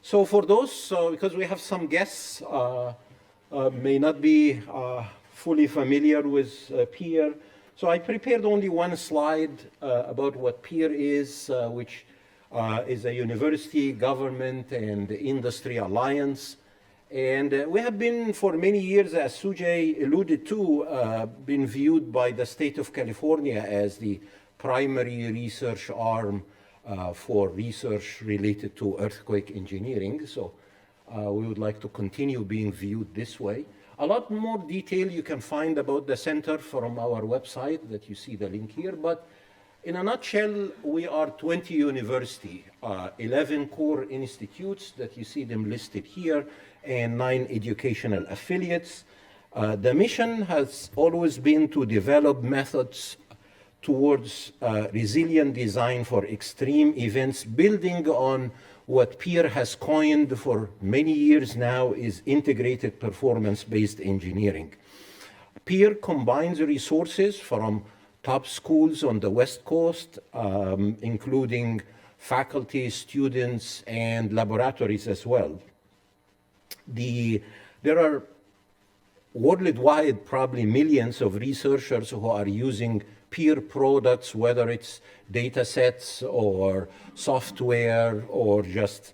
So for those, because we have some guests may not be fully familiar with peer, so I prepared only one slide about what peer is, which is a university, government, and industry alliance. And we have been for many years, as Sujay alluded to, been viewed by the state of California as the primary research arm for research related to earthquake engineering. So we would like to continue being viewed this way. A lot more detail you can find about the center from our website that you see the link here. But in a nutshell, we are 20 universities, 11 core institutes that you see them listed here, and 9 educational affiliates. The mission has always been to develop methods towards resilient design for extreme events, building on what Peer has coined for many years now is integrated performance-based engineering. Peer combines resources from top schools on the West Coast, including faculty, students, and laboratories as well. There are worldwide probably millions of researchers who are using peer products, whether it's data sets or software or just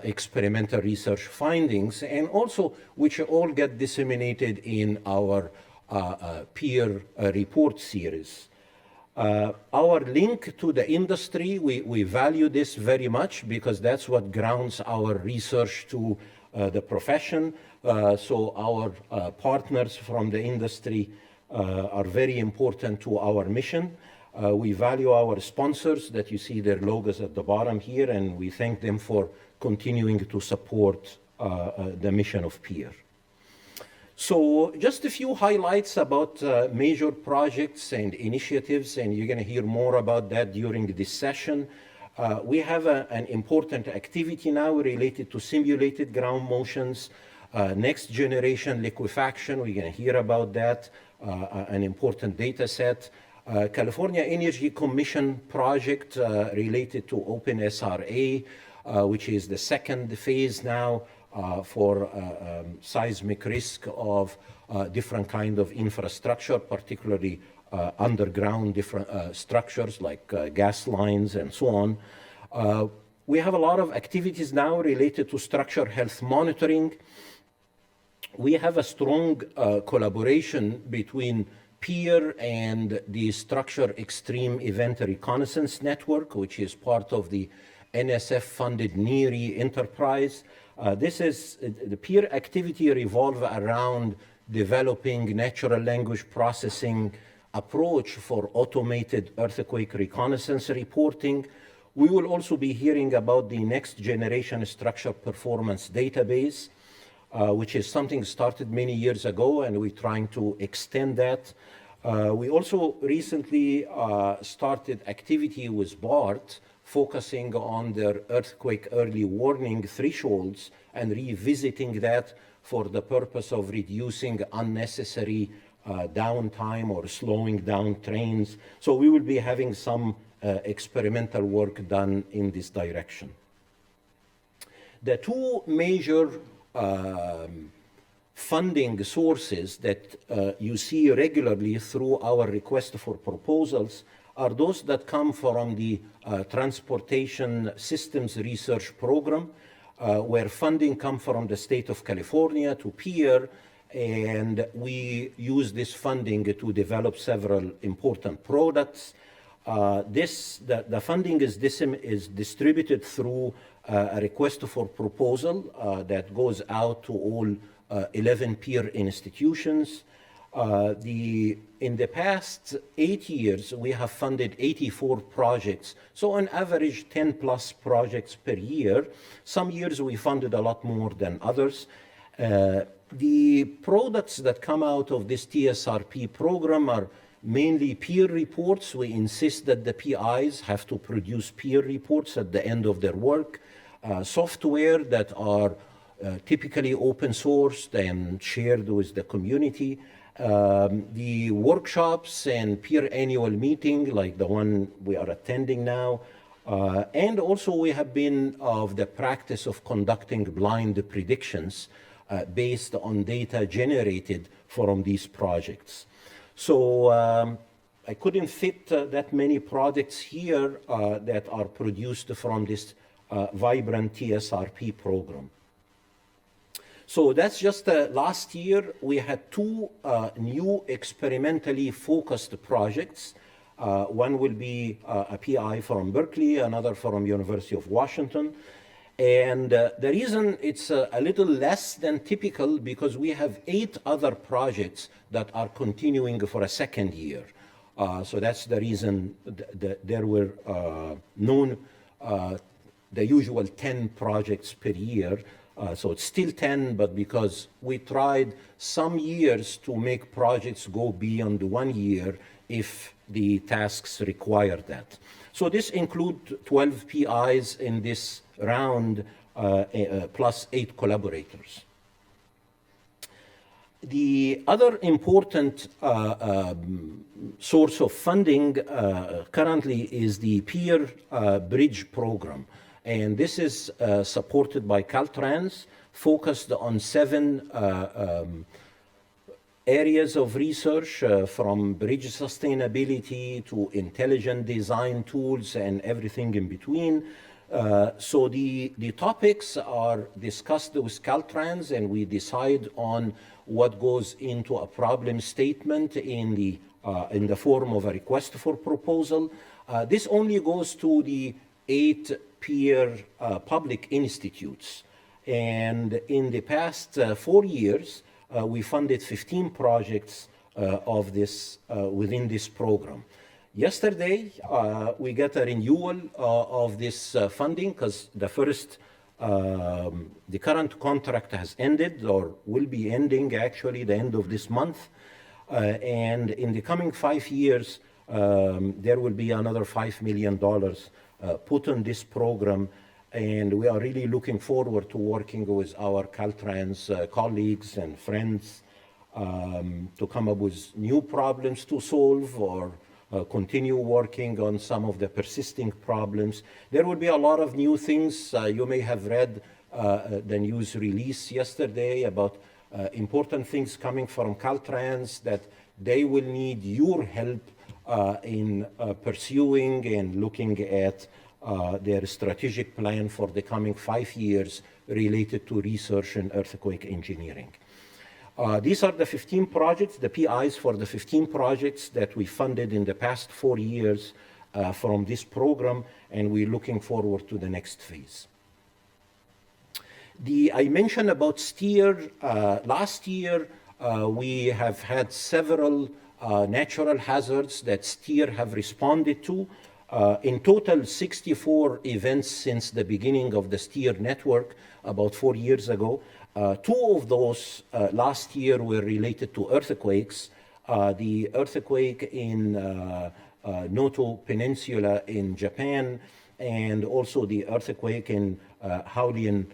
experimental research findings, and also which all get disseminated in our peer report series. Our link to the industry, we value this very much because that's what grounds our research to the profession. So our partners from the industry are very important to our mission. We value our sponsors that you see their logos at the bottom here, and we thank them for continuing to support the mission of Peer. So just a few highlights about major projects and initiatives, and you're going to hear more about that during this session. We have an important activity now related to simulated ground motions, next generation liquefaction. We're going to hear about that, an important data set. California Energy Commission project related to OpenSRA, which is the second phase now for seismic risk of different kind of infrastructure, particularly underground different structures like gas lines and so on. We have a lot of activities now related to structure health monitoring. We have a strong collaboration between Peer and the Structure Extreme Event Reconnaissance Network, which is part of the NSF-funded NERI enterprise. The Peer activity revolve around developing natural language processing approach for automated earthquake reconnaissance reporting. We will also be hearing about the next generation structure performance database, which is something started many years ago, and we're trying to extend that. We also recently started activity with BART, focusing on their earthquake early warning thresholds and revisiting that for the purpose of reducing unnecessary downtime or slowing down trains. So we will be having some experimental work done in this direction. The two major funding sources that you see regularly through our request for proposals are those that come from the Transportation Systems Research Program, where funding comes from the state of California to Peer, and we use this funding to develop several important products. The funding is distributed through a request for proposal that goes out to all 11 Peer institutions. In the past 8 years, we have funded 84 projects. So on average, 10 plus projects per year. Some years we funded a lot more than others. The products that come out of this TSRP program are mainly peer reports. We insist that the PIs have to produce peer reports at the end of their work. Software that are typically open sourced and shared with the community. The workshops and peer annual meeting, like the one we are attending now, And also we have been of the practice of conducting blind predictions based on data generated from these projects. So I couldn't fit that many projects here that are produced from this vibrant TSRP program. So that's just last year. We had two new experimentally focused projects. One will be a PI from Berkeley, another from University of Washington. And the reason it's a little less than typical because we have 8 other projects that are continuing for a second year. So that's the reason there were the usual 10 projects per year. So it's still 10, but because we tried some years to make projects go beyond 1 year if the tasks require that. So this includes 12 PIs in this round, plus 8 collaborators. The other important source of funding currently is the Peer Bridge program. And this is supported by Caltrans, focused on 7 areas of research from bridge sustainability to intelligent design tools and everything in between. So the topics are discussed with Caltrans, and we decide on what goes into a problem statement in the form of a request for proposal. This only goes to the 8 peer public institutes. And in the past 4 years, we funded 15 projects of this within this program. Yesterday, we got a renewal of this funding because the current contract has ended or will be ending actually the end of this month. And in the coming 5 years, there will be another $5 million put on this program. And we are really looking forward to working with our Caltrans colleagues and friends to come up with new problems to solve or continue working on some of the persisting problems. There will be a lot of new things. You may have read the news release yesterday about important things coming from Caltrans that they will need your help in pursuing and looking at their strategic plan for the coming 5 years related to research in earthquake engineering. These are the 15 projects, the PIs for the 15 projects that we funded in the past 4 years from this program, and we're looking forward to the next phase. I mentioned about STEER. Last year, we have had several natural hazards that STEER have responded to. In total, 64 events since the beginning of the STEER network about 4 years ago. 2 of those last year were related to earthquakes. The earthquake in Noto Peninsula in Japan, and also the earthquake in Haolian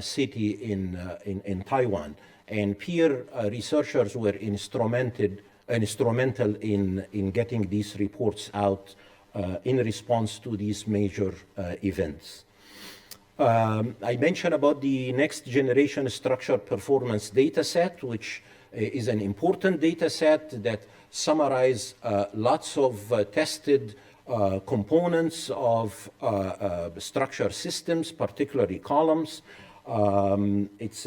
City in Taiwan. And peer researchers were instrumental in getting these reports out in response to these major events. I mentioned about the next generation structured performance data set, which is an important data set that summarize lots of tested components of structure systems, particularly columns. It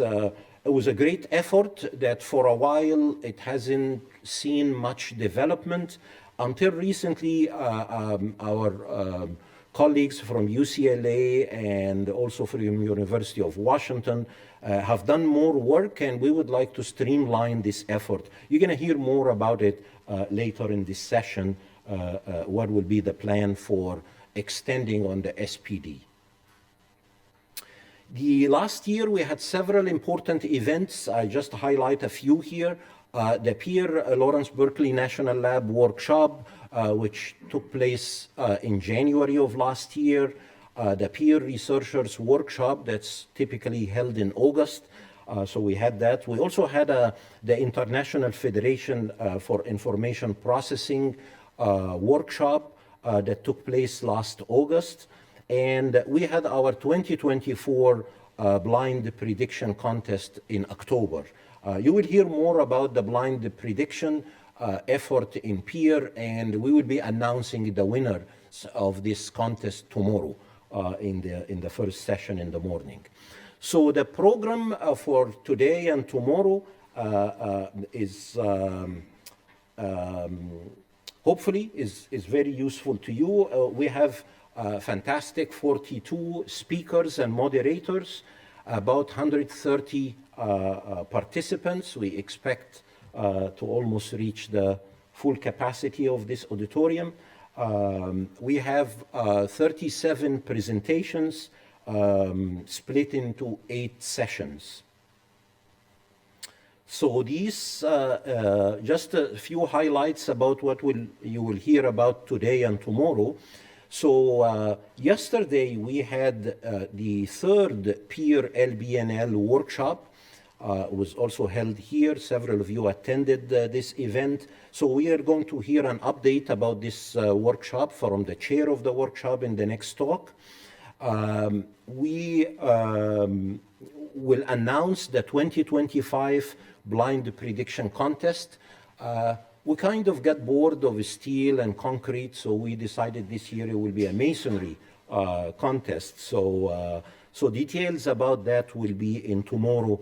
was a great effort that for a while it hasn't seen much development until recently. Our colleagues from UCLA and also from University of Washington have done more work, and we would like to streamline this effort. You're going to hear more about it later in this session, what will be the plan for extending on the SPD. The last year we had several important events. I just highlight a few here. The Peer Lawrence Berkeley National Lab workshop, which took place in January of last year. The Peer Researchers Workshop that's typically held in August. So we had that. We also had the International Federation for Information Processing workshop that took place last August. And we had our 2024 blind prediction contest in October. You will hear more about the blind prediction effort in peer, and we will be announcing the winner of this contest tomorrow in the first session in the morning. So the program for today and tomorrow is hopefully is very useful to you. We have fantastic 42 speakers and moderators, about 130 participants. We expect to almost reach the full capacity of this auditorium. We have 37 presentations split into 8 sessions. So these, just a few highlights about what you will hear about today and tomorrow. So yesterday we had the third peer LBNL workshop. Was also held here. Several of you attended this event. So we are going to hear an update about this workshop from the chair of the workshop in the next talk. We will announce the 2025 blind prediction contest. We kind of got bored of steel and concrete, so we decided this year it will be a masonry contest. So details about that will be in tomorrow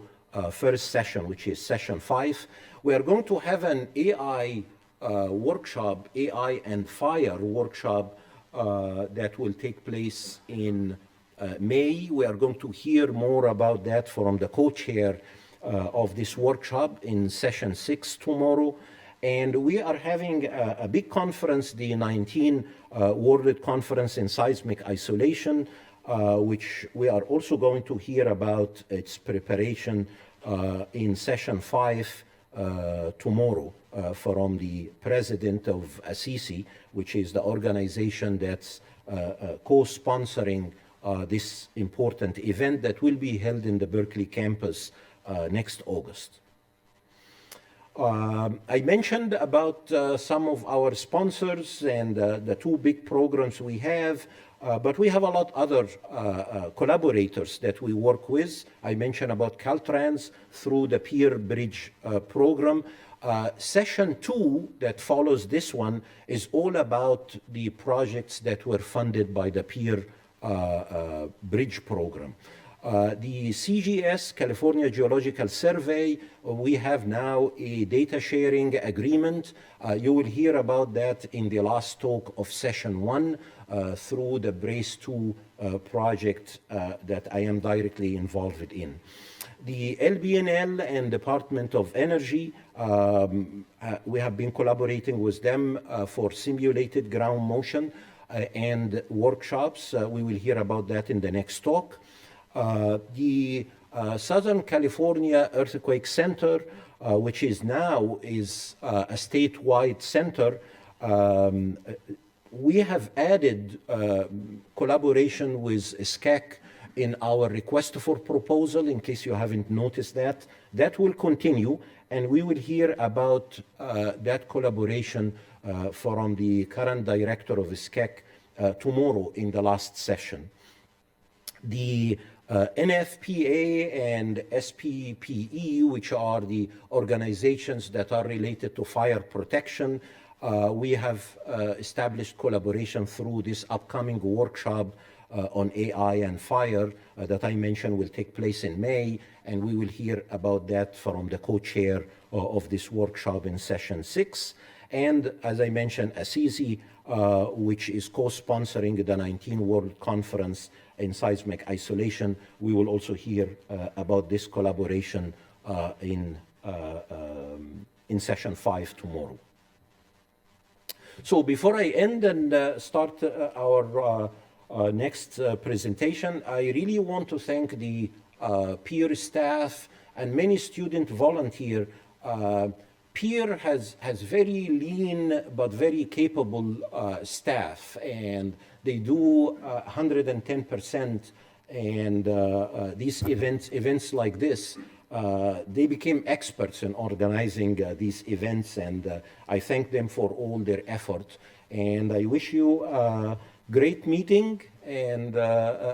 first session, which is session 5. We are going to have an AI workshop, AI and fire workshop that will take place in May. We are going to hear more about that from the co-chair of this workshop in session 6 tomorrow. And we are having a big conference, the 19 World Conference in Seismic Isolation, which we are also going to hear about its preparation in session 5 tomorrow from the president of ASISI, which is the organization that's co-sponsoring this important event that will be held in the Berkeley campus next August. I mentioned about some of our sponsors and the 2 big programs we have, but we have a lot other collaborators that we work with. I mentioned about Caltrans through the Peer Bridge program. Session 2 that follows this one is all about the projects that were funded by the Peer Bridge program. The CGS, California Geological Survey, we have now a data sharing agreement. You will hear about that in the last talk of session 1 through the BRACE 2 project that I am directly involved in. The LBNL and Department of Energy, we have been collaborating with them for simulated ground motion and workshops. We will hear about that in the next talk. The Southern California Earthquake Center, which is now a statewide center, we have added collaboration with SCAC in our request for proposal, in case you haven't noticed that. That will continue, and we will hear about that collaboration from the current director of SCAC tomorrow in the last session. The NFPA and SPPE, which are the organizations that are related to fire protection, we have established collaboration through this upcoming workshop on AI and fire that I mentioned will take place in May, and we will hear about that from the co-chair of this workshop in session 6. And as I mentioned, ASISI, which is co-sponsoring the 19 World Conference in Seismic Isolation. We will also hear about this collaboration in session 5 tomorrow. So before I end and start our next presentation, I really want to thank the peer staff and many student volunteers. Peer has very lean but very capable staff, and they do 110%. And these events like this, they became experts in organizing these events, and I thank them for all their effort. And I wish you great meeting, and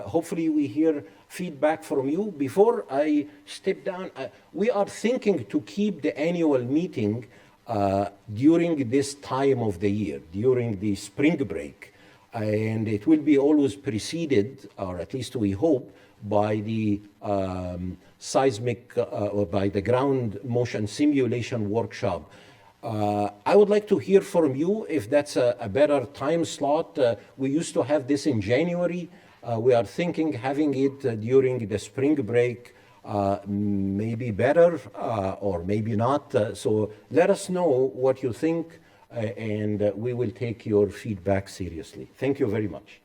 hopefully we hear feedback from you. Before I step down, we are thinking to keep the annual meeting during this time of the year, during the spring break. And it will be always preceded, or at least we hope, by the seismic or by the ground motion simulation workshop. I would like to hear from you if that's a better time slot. We used to have this in January. We are thinking having it during the spring break, maybe better or maybe not. So let us know what you think, and we will take your feedback seriously. Thank you very much.